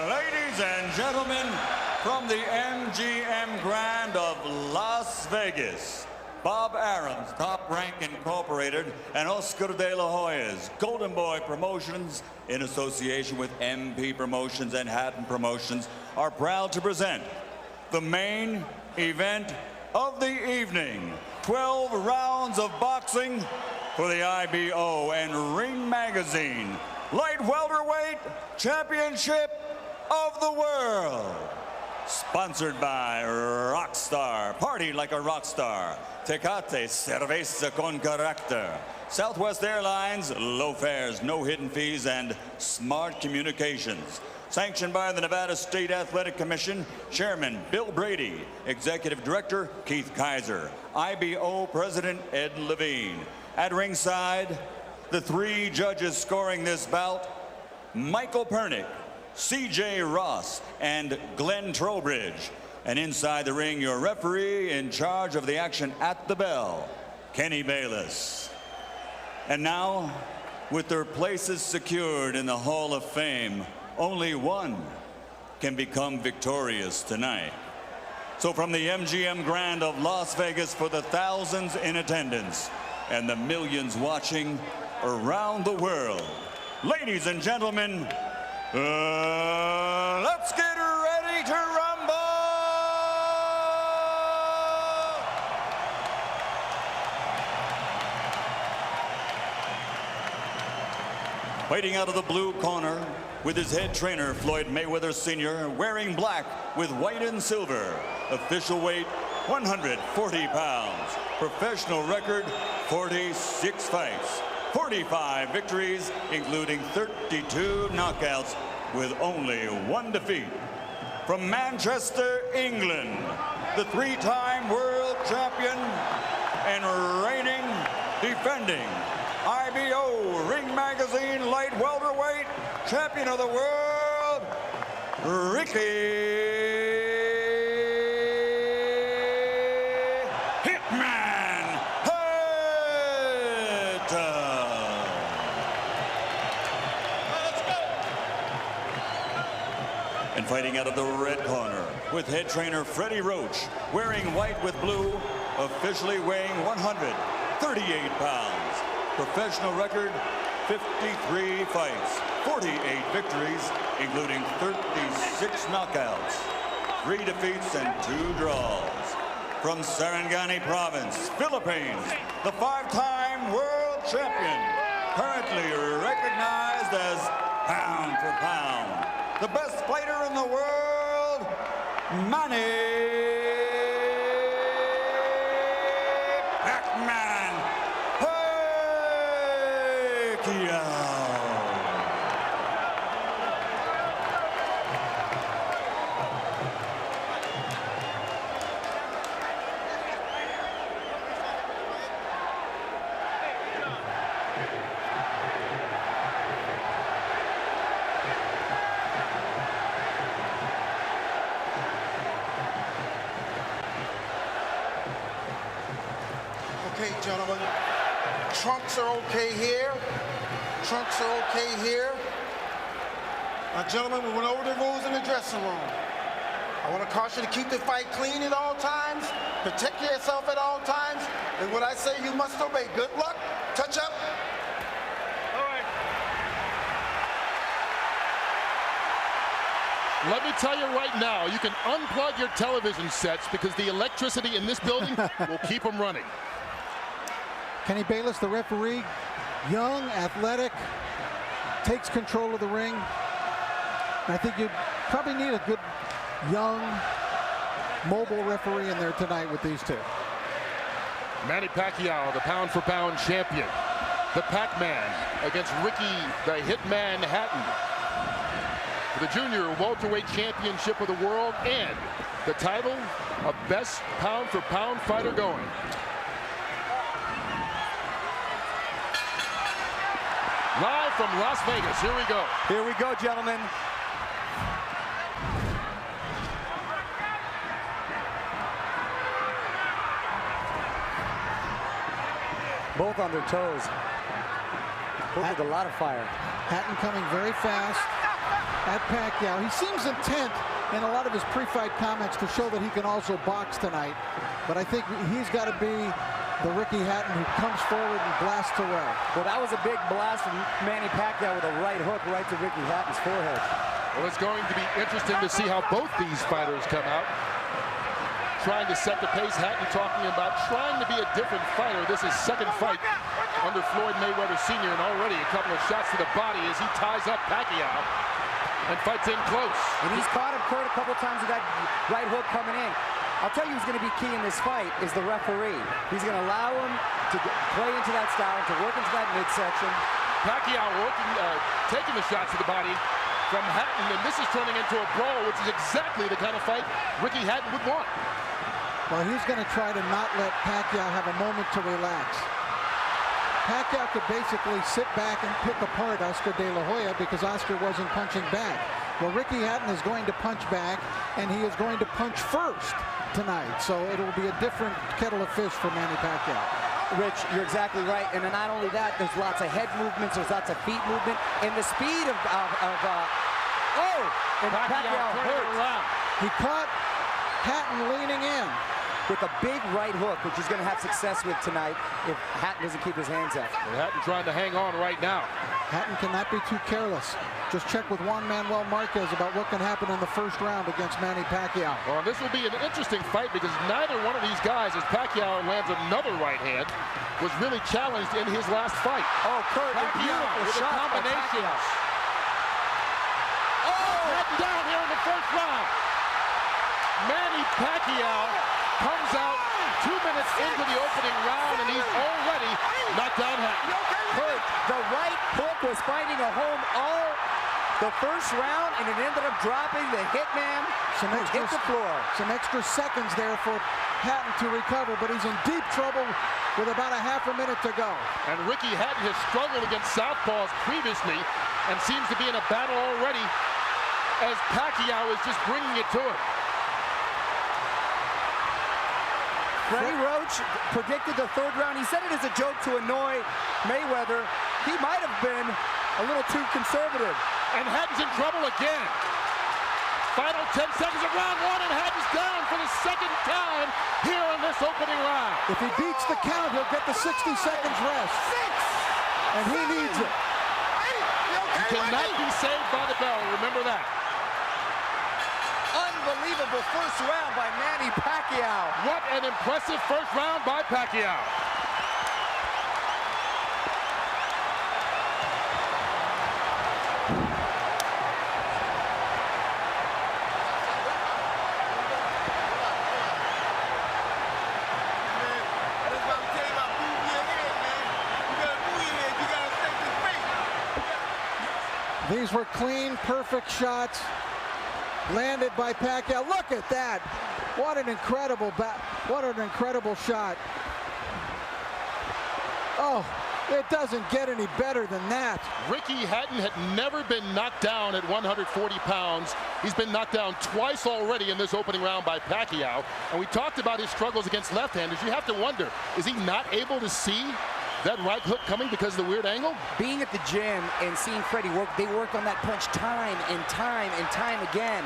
Ladies and gentlemen, from the MGM Grand of Las Vegas, Bob Arum's Top Rank Incorporated and Oscar de la Hoya's Golden Boy Promotions, in association with MP Promotions and Hatton Promotions, are proud to present the main event of the evening. 12 rounds of boxing for the IBO and Ring Magazine Light Welterweight Championship of the World. Sponsored by Rockstar, party like a rock star. Tecate, cerveza con carácter. Southwest Airlines, low fares, no hidden fees, and smart communications. Sanctioned by the Nevada State Athletic Commission, Chairman Bill Brady, Executive Director Keith Kaiser, IBO President Ed Levine. At ringside, the three judges scoring this bout: Michael Pernick, C.J. Ross, and Glenn Trowbridge. And inside the ring, your referee in charge of the action at the bell, Kenny Bayless. And now, with their places secured in the Hall of Fame, only one can become victorious tonight. So from the MGM Grand of Las Vegas, for the thousands in attendance and the millions watching around the world, ladies and gentlemen, let's get ready to rumble! Fighting out of the blue corner, with his head trainer, Floyd Mayweather Sr., wearing black with white and silver. Official weight, 140 pounds. Professional record, 46 fights. 45 victories, including 32 knockouts, with only one defeat. From Manchester, England, the three-time world champion and reigning, defending IBO Ring Magazine Light Welterweight Champion of the World, Ricky Hitman Hatton. Let's go. And fighting out of the red corner, with head trainer Freddie Roach, wearing white with blue, officially weighing 138 pounds. Professional record, 53 fights, 48 victories, including 36 knockouts, 3 defeats and 2 draws. From Sarangani Province, Philippines, the 5-time world champion, currently recognized as pound for pound, the best fighter in the world, Manny Pacquiao. Okay, gentlemen, trunks are okay here. Trunks are okay here. Now, gentlemen, we went over the rules in the dressing room. I want to caution you to keep the fight clean at all times, protect yourself at all times, and what I say you must obey. Good luck. Touch up. All right. Let me tell you right now, you can unplug your television sets because the electricity in this building will keep them running. Kenny Bayless, the referee, young, athletic, takes control of the ring. I think you probably need a good, young, mobile referee in there tonight with these two. Manny Pacquiao, the pound-for-pound champion. The Pac-Man against Ricky, the Hitman Hatton. For the junior welterweight championship of the world and the title of best pound-for-pound fighter going. Live from Las Vegas, here we go. Here we go, gentlemen. Both on their toes. Both with a lot of fire. Hatton coming very fast. at Pacquiao. He seems intent in a lot of his pre-fight comments to show that he can also box tonight. But I think he's got to be the Ricky Hatton who comes forward and blasts away. Well, that was a big blast from Manny Pacquiao with a right hook right to Ricky Hatton's forehead. Well, it's going to be interesting to see how both these fighters come out. Trying to set the pace. Hatton talking about trying to be a different fighter. This is second fight under Floyd Mayweather Sr. and already a couple of shots to the body as he ties up Pacquiao and fights in close. And he's caught him, Kurt, a couple times with that right hook coming in. I'll tell you who's going to be key in this fight is the referee. He's going to allow him to play into that style, to work into that midsection. Pacquiao working, taking the shots to the body from Hatton, and this is turning into a brawl, which is exactly the kind of fight Ricky Hatton would want. Well, he's going to try to not let Pacquiao have a moment to relax. Pacquiao could basically sit back and pick apart Oscar De La Hoya because Oscar wasn't punching back. Well, Ricky Hatton is going to punch back, and he is going to punch first tonight. So it'll be a different kettle of fish for Manny Pacquiao. Rich, you're exactly right. And then not only that, there's lots of head movements, there's lots of feet movement, and the speed and Pacquiao hurt. He caught Hatton leaning in with a big right hook, which he's going to have success with tonight if Hatton doesn't keep his hands up. Well, Hatton trying to hang on right now. Hatton cannot be too careless. Just check with Juan Manuel Marquez about what can happen in the first round against Manny Pacquiao. Well, this will be an interesting fight because neither one of these guys, as Pacquiao lands another right hand, was really challenged in his last fight. Oh, Kurt, Pacquiao with a combination. Oh, Hatton down here in the first round. Manny Pacquiao comes out 2 minutes into the opening round, and he's already knocked down Hatton. Kurt, the right hook was finding a home all the first round, and it ended up dropping the hitman who hit the floor. Some extra seconds there for Hatton to recover, but he's in deep trouble with about a half a minute to go. And Ricky Hatton has struggled against southpaws previously and seems to be in a battle already as Pacquiao is just bringing it to him. Freddie Roach predicted the third round. He said it as a joke to annoy Mayweather. He might have been a little too conservative. And Hatton's in trouble again. Final 10 seconds of round one, and Hatton's down for the second time here in this opening round. If he beats the count, he'll get the 60 seconds rest. And he needs it. He cannot be saved by the bell, remember that. Unbelievable first round by Manny Pacquiao. What an impressive first round by Pacquiao. These were clean, perfect shots landed by Pacquiao. Look at that. What an incredible shot. Oh, it doesn't get any better than that. Ricky Hatton had never been knocked down at 140 pounds. He's been knocked down twice already in this opening round by Pacquiao. And we talked about his struggles against left-handers. You have to wonder, is he not able to see that right hook coming because of the weird angle? Being at the gym and seeing Freddie work, they worked on that punch time and time and time again.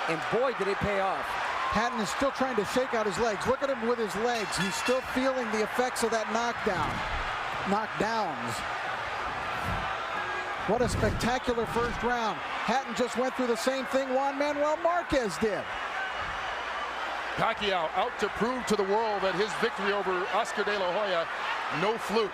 And boy, did it pay off. Hatton is still trying to shake out his legs. Look at him with his legs. He's still feeling the effects of that knockdowns. What a spectacular first round. Hatton just went through the same thing Juan Manuel Marquez did. Pacquiao out to prove to the world that his victory over Oscar De La Hoya, no fluke.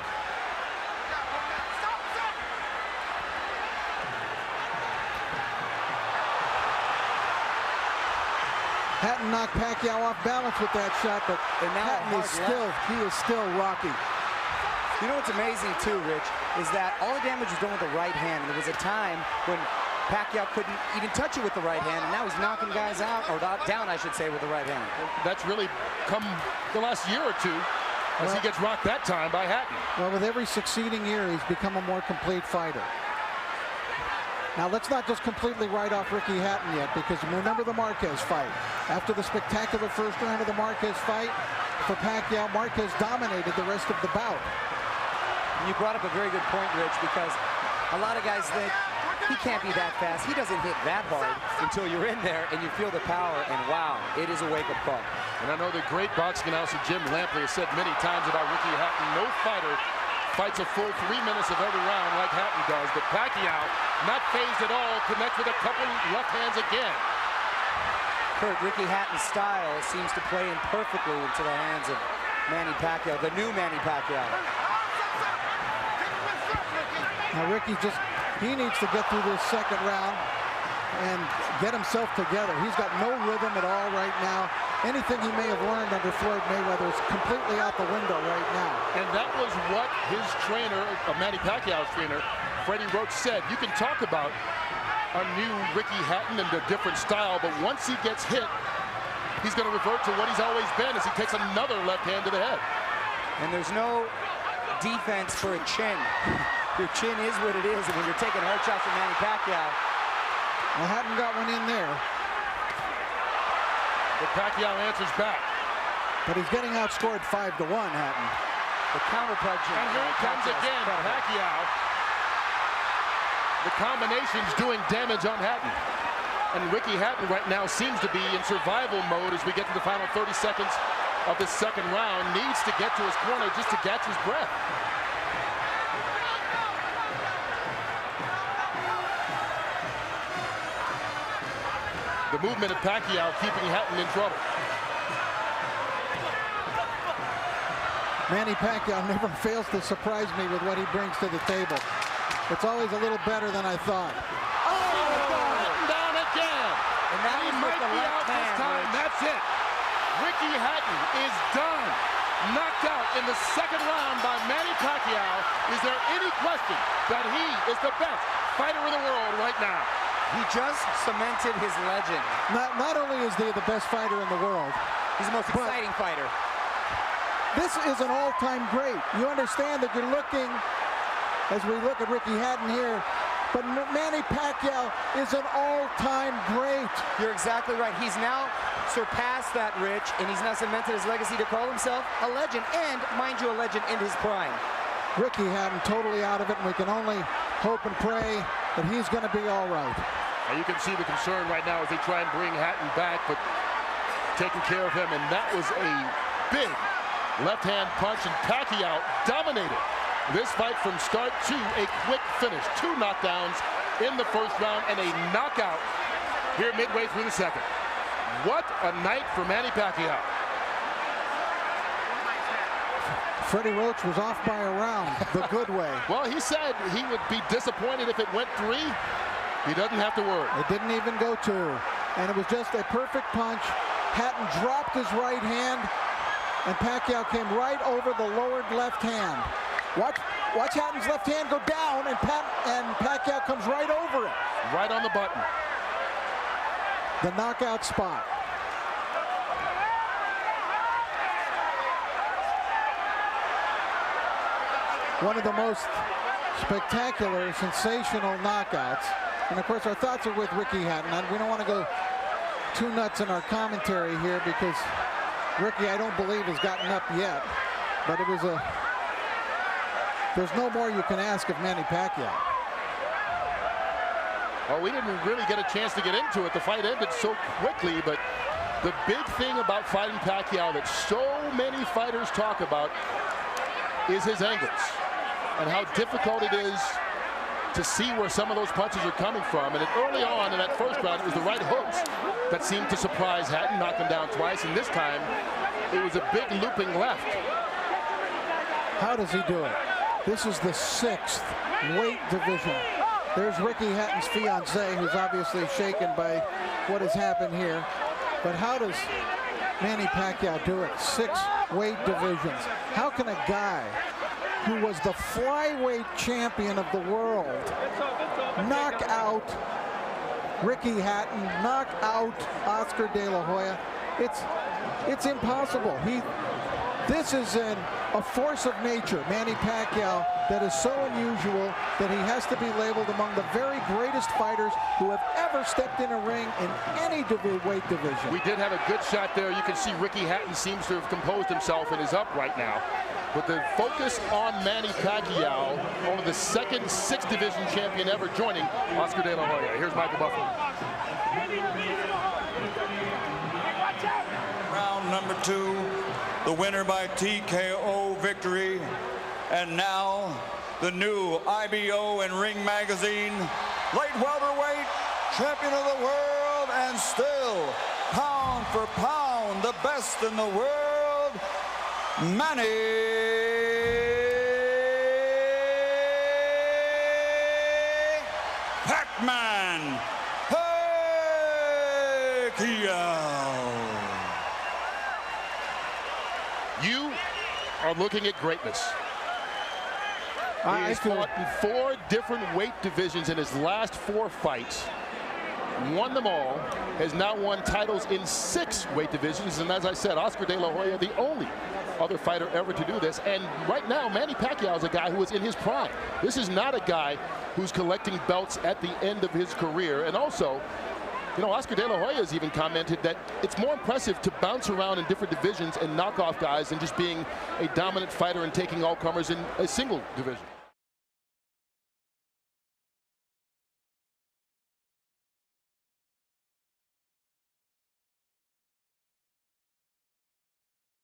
Hatton knocked Pacquiao off balance with that shot, but Hatton is still rocky. You know what's amazing too, Rich, is that all the damage was done with the right hand. And there was a time when Pacquiao couldn't even touch it with the right hand, and now he's knocking guys out, or down, I should say, with the right hand. That's really come the last year or two as he gets rocked that time by Hatton. Well, with every succeeding year, he's become a more complete fighter. Now, let's not just completely write off Ricky Hatton yet, because remember the Marquez fight. After the spectacular first round of the Marquez fight, for Pacquiao, Marquez dominated the rest of the bout. And you brought up a very good point, Rich, because a lot of guys think he can't be that fast. He doesn't hit that hard until you're in there and you feel the power, and wow, it is a wake-up call. And I know the great boxing announcer Jim Lampley has said many times about Ricky Hatton, no fighter fights a full 3 minutes of every round like Hatton does, but Pacquiao, not phased at all, connects with a couple left hands again. Kurt, Ricky Hatton's style seems to play in perfectly into the hands of Manny Pacquiao, the new Manny Pacquiao. Now Ricky he needs to get through this second round and get himself together. He's got no rhythm at all right now. Anything he may have learned under Floyd Mayweather is completely out the window right now. And that was what his trainer, Manny Pacquiao's trainer, Freddie Roach, said. You can talk about a new Ricky Hatton and a different style, but once he gets hit, he's going to revert to what he's always been as he takes another left hand to the head. And there's no defense for a chin. Your chin is what it is, and when you're taking hard shots from Manny Pacquiao. Well, Hatton got one in there. But Pacquiao answers back. But he's getting outscored 5-1, Hatton. The counterpunch. And here it comes again, Pacquiao. The combination's doing damage on Hatton. And Ricky Hatton right now seems to be in survival mode as we get to the final 30 seconds of the second round. Needs to get to his corner just to catch his breath. The movement of Pacquiao keeping Hatton in trouble. Manny Pacquiao never fails to surprise me with what he brings to the table. It's always a little better than I thought. Oh, Hatton down again. And that He was might with the be left out this hand, time. Rich. That's it. Ricky Hatton is done. Knocked out in the second round by Manny Pacquiao. Is there any question that he is the best fighter in the world right now? He just cemented his legend. Not only is he the best fighter in the world, He's the most exciting fighter. this is an all-time great. You understand that you're looking, as we look at Ricky Hatton here, but Manny Pacquiao is an all-time great. You're exactly right. He's now surpassed that, Rich, and he's now cemented his legacy to call himself a legend, and, mind you, a legend in his prime. Ricky Hatton totally out of it, and we can only hope and pray that he's going to be all right. Now you can see the concern right now as they try and bring Hatton back, but taking care of him, and that was a big left-hand punch, and Pacquiao dominated this fight from start to a quick finish. 2 knockdowns in the first round and a knockout here midway through the second. What a night for Manny Pacquiao. Freddie Roach was off by a round the good way. Well, he said he would be disappointed if it went 3. He doesn't have to worry. It didn't even go 2. And it was just a perfect punch. Hatton dropped his right hand, and Pacquiao came right over the lowered left hand. Watch Hatton's left hand go down, and Pacquiao comes right over it. Right on the button. The knockout spot. One of the most spectacular, sensational knockouts. And of course, our thoughts are with Ricky Hatton. And we don't want to go too nuts in our commentary here because Ricky, I don't believe, has gotten up yet. But it was there's no more you can ask of Manny Pacquiao. Well, we didn't really get a chance to get into it. The fight ended so quickly, but the big thing about fighting Pacquiao that so many fighters talk about is his angles and how difficult it is to see where some of those punches are coming from. And early on in that first round, it was the right hooks that seemed to surprise Hatton, knock him down twice, and this time it was a big looping left. How does he do it? This is the 6th weight division. There's Ricky Hatton's fiance, who's obviously shaken by what has happened here. But how does Manny Pacquiao do it? 6 weight divisions. How can a guy who was the flyweight champion of the world knock out Ricky Hatton, knock out Oscar De La Hoya? It's impossible. This is a force of nature, Manny Pacquiao, that is so unusual that he has to be labeled among the very greatest fighters who have ever stepped in a ring in any weight division. We did have a good shot there. You can see Ricky Hatton seems to have composed himself and is up right now. But the focus on Manny Pacquiao, only the second 6th division champion ever joining Oscar De La Hoya. Here's Michael Buffalo. Round number 2, the winner by TKO victory. And now, the new IBO and Ring Magazine light welterweight champion of the world, and still, pound for pound, the best in the world, Manny Pac-Man Pacquiao. You are looking at greatness. He has fought in 4 different weight divisions in his last 4 fights. Won them all, has now won titles in 6 weight divisions, and as I said, Oscar De La Hoya, the only other fighter ever to do this. And right now, Manny Pacquiao is a guy who is in his prime. This is not a guy who's collecting belts at the end of his career. And also, you know, Oscar De La Hoya has even commented that it's more impressive to bounce around in different divisions and knock off guys than just being a dominant fighter and taking all comers in a single division.